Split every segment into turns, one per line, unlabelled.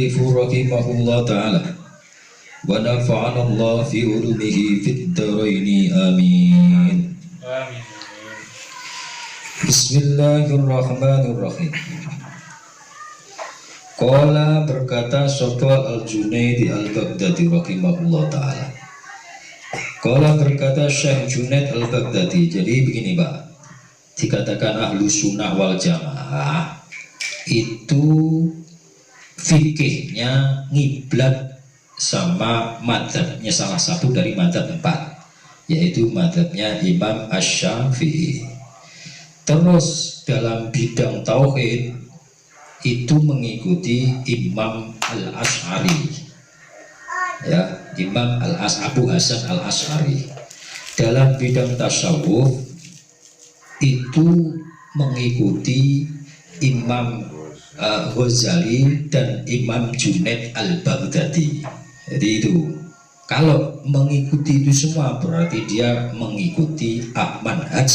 al-muallif rahimahullah ta'ala wa nafa'ana Allah fi ulumihi fid dharaini amin.
Amin.
Bismillahirrahmanirrahim. Qala berkata sapa Al-Junaidi Al-Baghdadi rahimahullah ta'ala. Qala berkata Syekh Junaid Al-Baghdadi. Jadi begini Pak, dikatakan ahlu sunnah wal jamaah itu fikihnya ngiblat sama madhabnya salah satu dari madhab 4, yaitu madhabnya Imam Asy-Syafi'i. Terus dalam bidang tauhid itu mengikuti Imam Al-Asy'ari, ya, Imam Abu Hasan Al-Asy'ari. Dalam bidang tasawuf itu mengikuti Imam Ghazali dan Imam Junaid Al-Baghdadi. Jadi itu, kalau mengikuti itu semua berarti dia mengikuti manhaj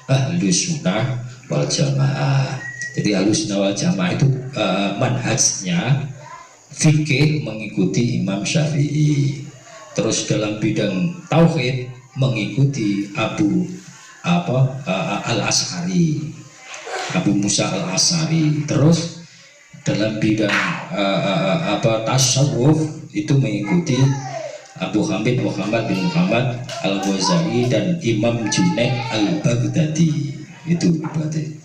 Ahlus Sunnah wal Jamaah. Jadi Ahlus Sunnah wal Jamaah itu manhajnya fikih mengikuti Imam Syafi'i. Terus dalam bidang tauhid mengikuti Al-Asy'ari, Abu Musa Al-Asy'ari. Terus dalam bidang tasawuf itu mengikuti Abu Hamid Muhammad bin Muhammad Al-Ghazali dan Imam Junaid Al-Baghdadi. Itu berarti.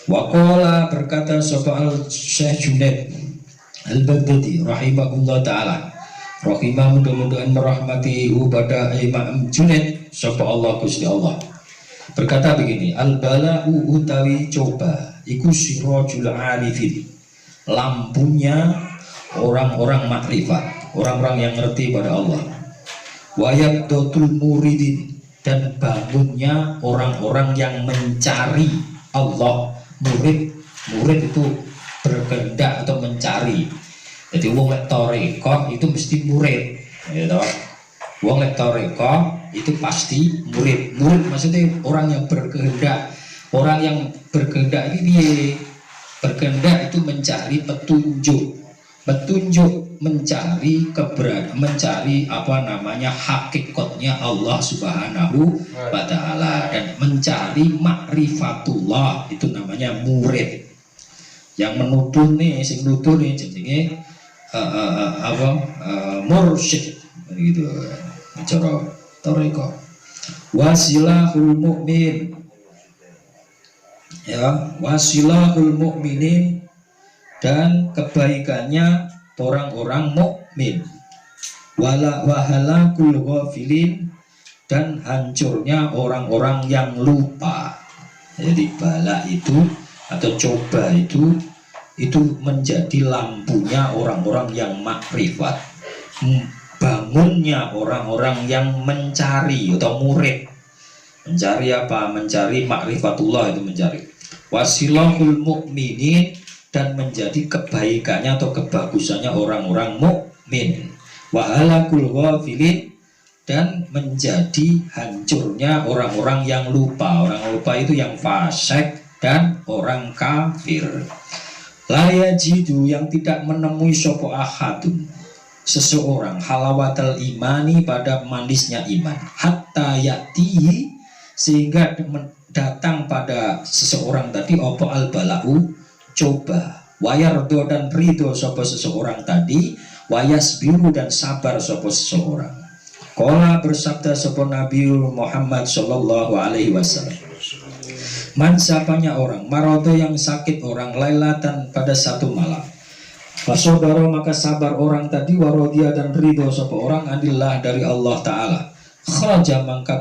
Waqala berkata sapa Syekh Junaid Al-Baghdadi rahimahullah ta'ala, rahimah mudah-mudahan merahmati pada Imam Junaid sapa Allah Gusti Allah, berkata begini, al-bala'u utawi coba iku sirajul arifin, lampunya orang-orang makrifat, orang-orang yang ngerti pada Allah. Wayabdotul muridin, dan bangunnya orang-orang yang mencari Allah. Murid itu berkehendak atau mencari. Jadi wong lek toreko itu mesti murid, gitu. Wong lek toreko itu pasti murid. Murid maksudnya orang yang berkehendak. Orang yang berkehendak ini dia berkehendak itu mencari petunjuk, mencari hakikatnya Allah Subhanahu wa ta'ala, dan mencari makrifatullah, itu namanya murid. Yang menutur nih, sing nutur nih jenenge mursyid gitu cara toreko. Wasilahul mukmin, ya, wasilahul mukminin, dan kebaikannya orang-orang mukmin. Wahalakul ghafilin, dan hancurnya orang-orang yang lupa. Jadi bala itu atau coba itu menjadi lampunya orang-orang yang makrifat, bangunnya orang-orang yang mencari atau murid. Mencari apa? Mencari makrifatullah, itu mencari. Wasilahul mukminin, dan menjadi kebaikannya atau kebagusannya orang-orang mukmin. Wa halakul ghafilin, dan menjadi hancurnya orang-orang yang lupa. Orang lupa itu yang fasik dan orang kafir. La yajidu, yang tidak menemui sapa ahadun, seseorang, halawatal imani, pada manisnya iman, hatta yati, sehingga datang pada seseorang tadi apa al-bala'u, coba, wayardo, dan ridho sapa seseorang tadi, wayasbiru, dan sabar sapa seseorang. Qala bersabda sapa Nabi Muhammad sallallahu alaihi wasallam, man, siapanya orang, marodo, yang sakit orang, lailatan, pada satu malam, fasodaro, maka sabar orang tadi, warodia, dan ridho sapa orang, adillah, dari Allah Ta'ala, kharaja maka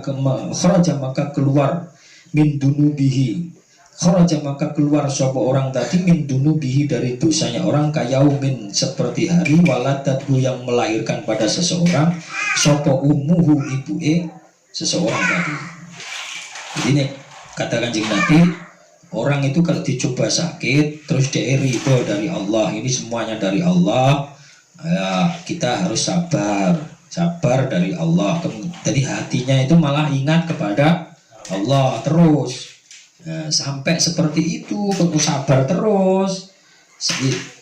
keluar, min dunubihi, kharaja maka keluar sapa orang tadi, min dunubihi, dari dosanya orang, kayaumin, seperti hari, waladatu, yang melahirkan pada seseorang, sapa umuhu, ibu'e seseorang tadi. Jadi nih kata Kanjeng Nabi, orang itu kalau dicoba sakit terus dia ridho dari Allah, ini semuanya dari Allah, ya, kita harus sabar dari Allah. Jadi hatinya itu malah ingat kepada Allah terus. Sampai seperti itu, tentu sabar terus.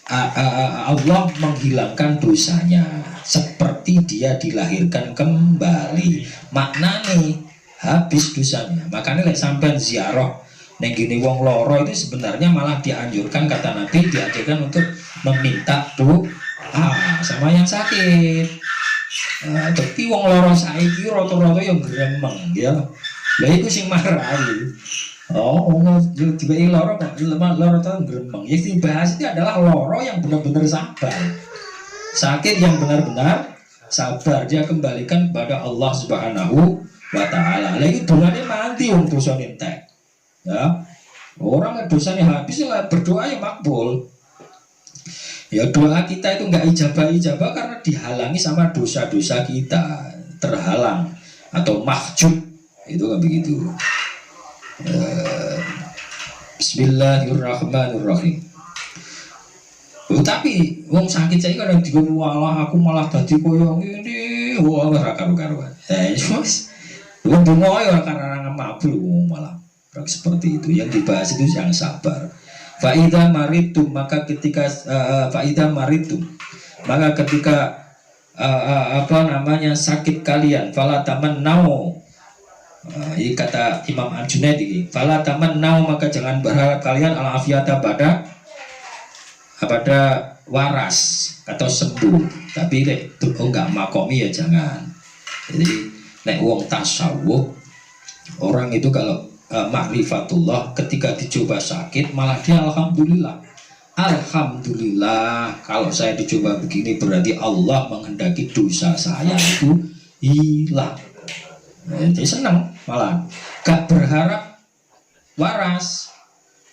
Allah menghilangkan dosanya seperti dia dilahirkan kembali. Maknanya habis dosanya. Makanya lek sampean ziarah neng gini wong loro itu sebenarnya malah dianjurkan, kata Nabi, dianjurkan untuk meminta doa sama yang sakit. Tapi wong loro saiki rata-rata yang gremeng ya. Lah iku sing marahi. Oh, tiba-tiba loro kok loro tahun gremeng. Yang dibahas itu adalah loro yang benar-benar sabar. Sakit yang benar-benar sabar, dia kembalikan kepada Allah Subhanahu wa taala. Lagi dosane mati wong dosane entek. Ya. Orang dosanya habis lah berdoa ya makbul. Ya doa kita itu enggak ijabah karena dihalangi sama dosa-dosa kita, terhalang atau mahjub, itu kan begitu. Bismillahirrahmanirrahim. Tapi wong sakit saya kadang diwalah aku malah tadi koyo ngene, wah ora karu-karuan. Wis wong donga ya karena mabul malah seperti itu. Yang dibahas itu yang sabar. Faida maritum, maka ketika maka ketika sakit kalian, fala tamannau, ini kata Imam Al-Junaid ini, fala tamannau, maka jangan berharap kalian al-afiyata pada waras atau sembuh, tapi lek enggak makomi ya jangan. Jadi lek wong tasawuf, orang itu kalau ma'rifatullah ketika dicoba sakit malah dia alhamdulillah kalau saya dicoba begini berarti Allah menghendaki dosa saya itu hilang. Jadi senang, malah gak berharap waras.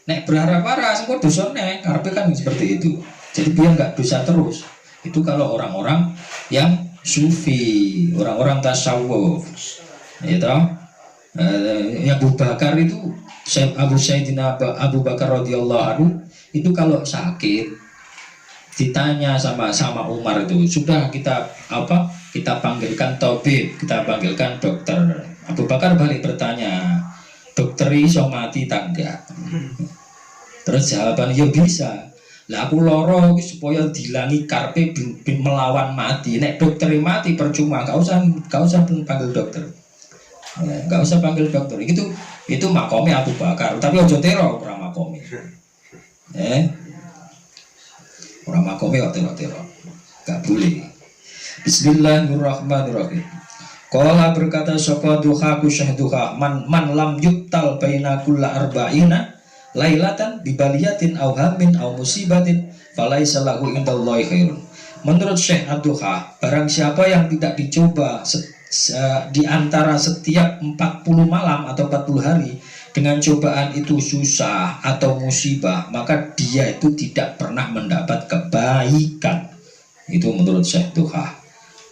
Nek berharap waras kok dosane karepe kan seperti itu. Jadi dia nggak dosa terus. Itu kalau orang-orang yang sufi, orang-orang tasawuf, ya toh. Abu Bakar itu, Abu Bakar radhiyallahu anhu itu kalau sakit ditanya sama Umar itu, sudah kita panggilkan tabib, kita panggilkan dokter. Abu Bakar balik bertanya, dokter iso mati tangga? Terus jawaban, ya bisa. Lah aku loro supaya dilangi karpe bin melawan mati. Nek dokter mati percuma, gak usah panggil dokter. Nggak usah panggil dokter. Itu makomnya Abu Bakar. Tapi ojo tero orang makomnya. Orang makomnya tero. Gak boleh. Bismillahirrahmanirrahim. Qala berkata sapa duhaku syahduha man lam yuktal baina kulla arba'ina lailatan bibaliyatin aw hammin aw musibatin falaisa lahu indallahi khairun. Menurut Syekh Ad-Duha, barang siapa yang tidak dicoba di antara setiap 40 malam atau 40 hari dengan cobaan itu susah atau musibah, maka dia itu tidak pernah mendapat kebaikan. Itu menurut Syekh Duha.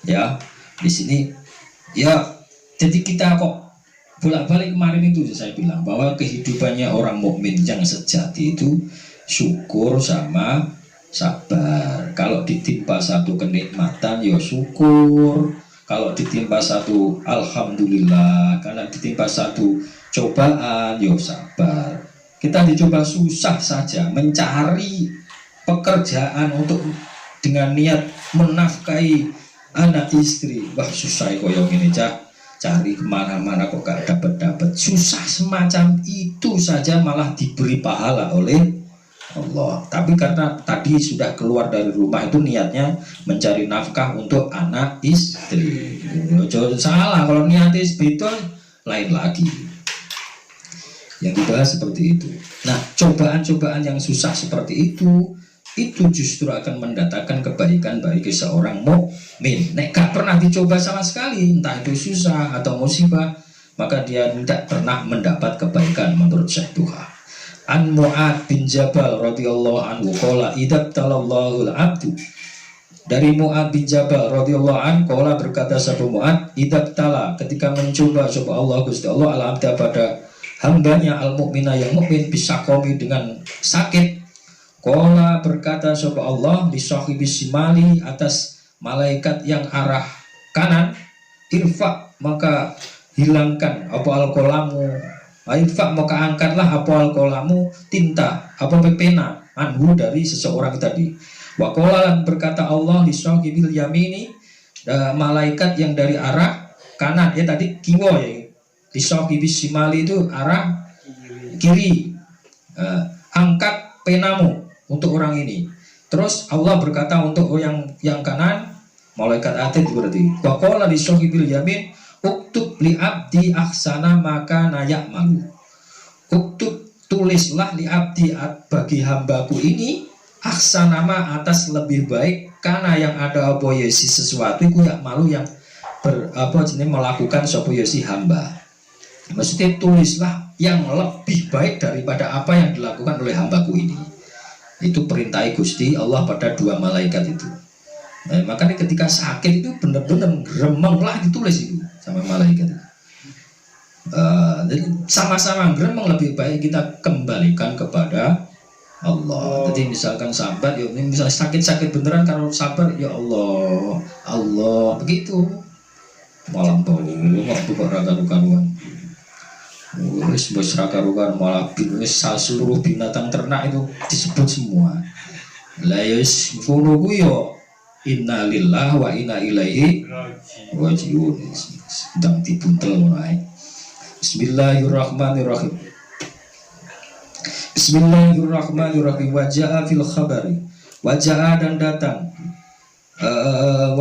Ya, di sini ya, jadi kita kok bolak-balik kemarin itu saya bilang bahwa kehidupannya orang mukmin yang sejati itu syukur sama sabar. Kalau ditimpa satu kenikmatan ya syukur, kalau ditimpa satu alhamdulillah, kalau ditimpa satu cobaan ya sabar. Kita dicoba susah saja mencari pekerjaan untuk dengan niat menafkahi anak istri, wah susah koyong ini cari kemana-mana kok gak dapat susah semacam itu saja malah diberi pahala oleh Allah. Tapi karena tadi sudah keluar dari rumah itu niatnya mencari nafkah untuk anak istri. Jangan salah, kalau niatnya itu lain lagi. Yang dibahas seperti itu. Nah, cobaan-cobaan yang susah seperti itu justru akan mendatangkan kebaikan bagi seorang mukmin. Nek gak pernah dicoba sama sekali, entah itu susah atau musibah, maka dia tidak pernah mendapat kebaikan menurut Syekh Duha. An Mu'ad bin Jabal radhiyallahu anhu qala idabtalallahu al-'abdu. Dari Mu'ad bin Jabal radhiyallahu anhu qala berkata sapa Mu'ad, idabtala, ketika mencoba sapa Allah Gusti Allah al-'abda pada hambanya al-mukmina yang mukmin bisakomi dengan sakit. Qala berkata sapa Allah di sahibi simali, atas malaikat yang arah kanan, irfa, maka hilangkan apa al-qalamu Wainfa maka angkatlah apa alqalamu tinta apa pena anhu dari seseorang tadi. Wa qala berkata Allah li sahibil yamini malaikat yang dari arah kanan ya tadi kiwa ya. Li sahibis simali itu arah kiri. Angkat penamu untuk orang ini. Terus Allah berkata untuk yang kanan malaikat atid berarti. Wa qala li sahibil yamin uktub li abdi ahsana maka nayak malu. Uktub tulislah li abdi bagi hambaku ini ahsana ma atas lebih baik karena yang ada apa ya si sesuatu itu yak malu yang melakukan sapa ya si hamba. Maksudnya tulislah yang lebih baik daripada apa yang dilakukan oleh hambaku ini. Itu perintah Gusti Allah pada dua malaikat itu. Makanya ketika sakit itu benar-benar gremeng lah ditulis itu sama malaikat. Jadi sama-sama gremeng lebih baik kita kembalikan kepada Allah. Jadi misalkan sahabat, ya misalnya sakit-sakit beneran kalau sabar ya Allah, Allah begitu. Malam bau waktu karuan. Wis raka-rukan malah seluruh binatang ternak itu disebut semua. Lah yus ngono ku yo inna lillahi wa inna ilaihi raji'un. Sedang dibuntel mulai. Bismillahirrahmanirrahim. Bismillahirrahmanirrahim. Wajah fil khabari. Wajah dan datang.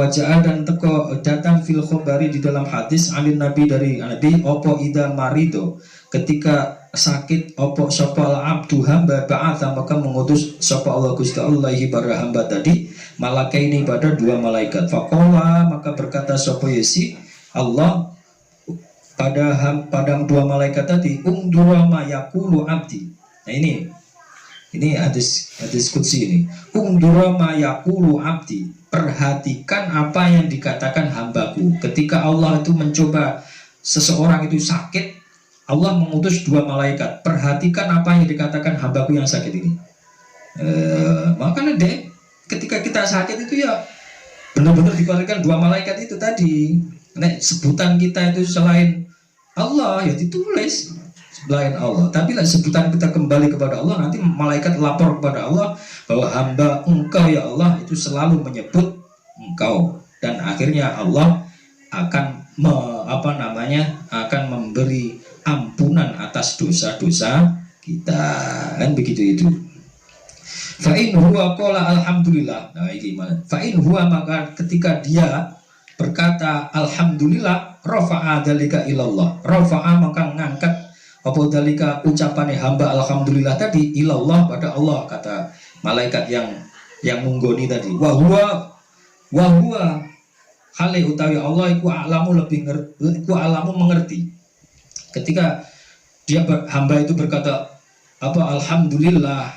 Wajah dan teko datang fil khabari di dalam hadis alin nabi dari nabi opo ida marido ketika sakit opo sopal abdu hamba ba'atha maka mengutus sopa Allah Gusti Allah para hamba tadi malakaini pada dua malaikat. Faqala maka berkata sopa yesi Allah pada dua malaikat tadi ungdura ma yaqulu abdi. Nah ini hadis qudsi ini. Ungdura ma yaqulu abdi. Perhatikan apa yang dikatakan hambaku. Ketika Allah itu mencoba seseorang itu sakit, Allah mengutus dua malaikat. Perhatikan apa yang dikatakan hambaku yang sakit ini. Makanya deh, ketika kita sakit itu ya benar-benar dikeluarkan dua malaikat itu tadi. Nek sebutan kita itu selain Allah ya ditulis selain Allah. Tapi lah sebutan kita kembali kepada Allah, nanti malaikat lapor kepada Allah bahwa hamba engkau ya Allah itu selalu menyebut engkau, dan akhirnya Allah akan akan memberi ampunan atas dosa-dosa kita, kan begitu itu. Fa in huwa qala alhamdulillah. Nah ini gimana? Fa in huwa maka ketika dia berkata alhamdulillah rafa'a dzalika ilallah. Rafa'a maka ngangkat apa dzalika ucapane hamba alhamdulillah tadi ilallah pada Allah, kata malaikat yang menggoni tadi. Wa huwa hale utawi Allah iku alamu lebih iku alamu mengerti. Ketika dia hamba itu berkata apa alhamdulillah,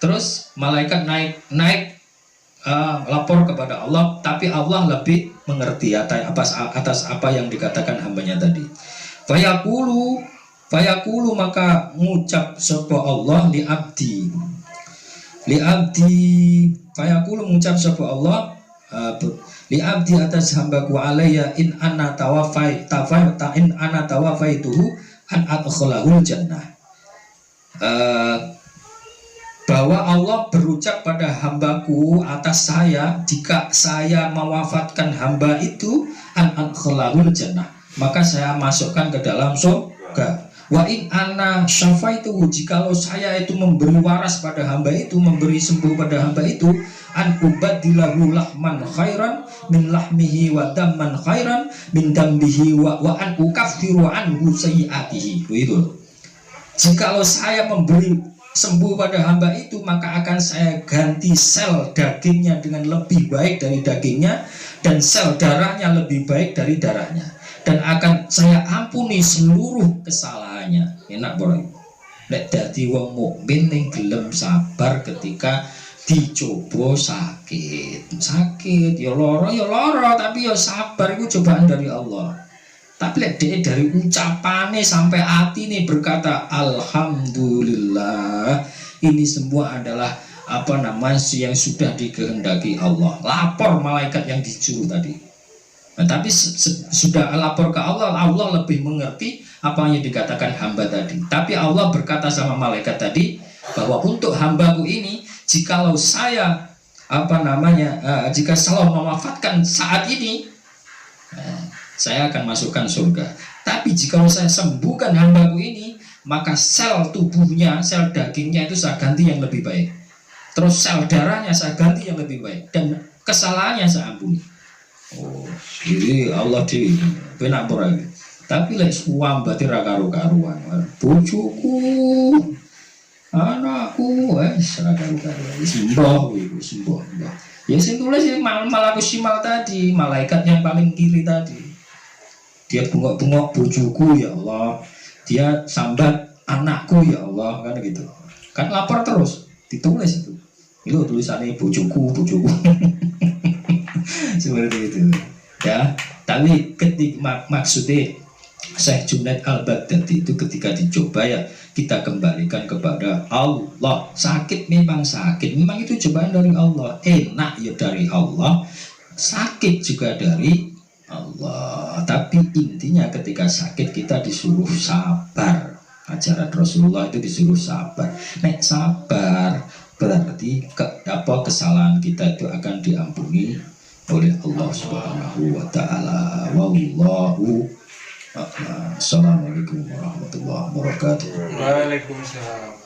terus malaikat naik lapor kepada Allah, tapi Allah lebih mengerti atas apa yang dikatakan hambanya tadi. Fayaqulu maka ngucap sapa Allah li abdi fayaqulu mengucap sapa Allah li abdi atas hambaku alayya in ana tawafaituhu an adkhalahul jannah. Bahwa Allah berucap pada hambaku atas saya, jika saya mewafatkan hamba itu an adkhalahul jannah, maka saya masukkan ke dalam surga. Wa in ana syafaituhu, jikalau saya itu memberi waras pada hamba itu, memberi sembuh pada hamba itu, an ubadilahu lahman khairan min lahmihi wa damman khairan min dambihi wa an ukaffiru anhu sayyiatihi. Itu jikalau saya memberi sembuh pada hamba itu, maka akan saya ganti sel dagingnya dengan lebih baik dari dagingnya, dan sel darahnya lebih baik dari darahnya, dan akan saya ampuni seluruh kesalahannya. Enak boy. Nek dadi wong mukmin ning gelem sabar ketika dicoba sakit ya loro tapi ya sabar, itu cobaan dari Allah. Tapi lihat dia dari ucapannya sampai hati nih berkata alhamdulillah, ini semua adalah yang sudah dikehendaki Allah. Lapor malaikat yang disuruh tadi. Nah, tapi sudah lapor ke Allah, Allah lebih mengerti apa yang dikatakan hamba tadi. Tapi Allah berkata sama malaikat tadi bahwa untuk hambaku ini, jikalau saya jika selalu mewafatkan saat ini, saya akan masukkan surga. Tapi jikalau saya sembuhkan hambaku ini, maka sel tubuhnya, sel dagingnya itu saya ganti yang lebih baik. Terus sel darahnya saya ganti yang lebih baik, dan kesalahannya saya ampuni. Oh, jadi Allah di penak lagi. Tapi lek suam berarti ra karu-karuan. Bojoku, anakku, ra karu-karuan. Sembah iku, sembah. Ya sing tulis malah simal tadi, malaikat yang paling kiri tadi. Dia bengok-bengok bojoku ya Allah. Dia sambat anakku ya Allah, kan gitu. Kan lapor terus, ditulis itu. Itu tulisannya bojoku. Seperti itu ya. Tapi ketika maksudnya Syekh Junaid Al-Baghdadi itu ketika dicoba ya kita kembalikan kepada Allah. Sakit memang sakit, memang itu cobaan dari Allah. Enak ya dari Allah, sakit juga dari Allah. Tapi intinya ketika sakit kita disuruh sabar. Ajaran Rasulullah itu disuruh sabar. Nek sabar berarti kesalahan kita itu akan diampuni oleh Allah Subhanahu wa taala. Wallahu a'lam. Assalamualaikum warahmatullahi wabarakatuh.
Waalaikumsalam.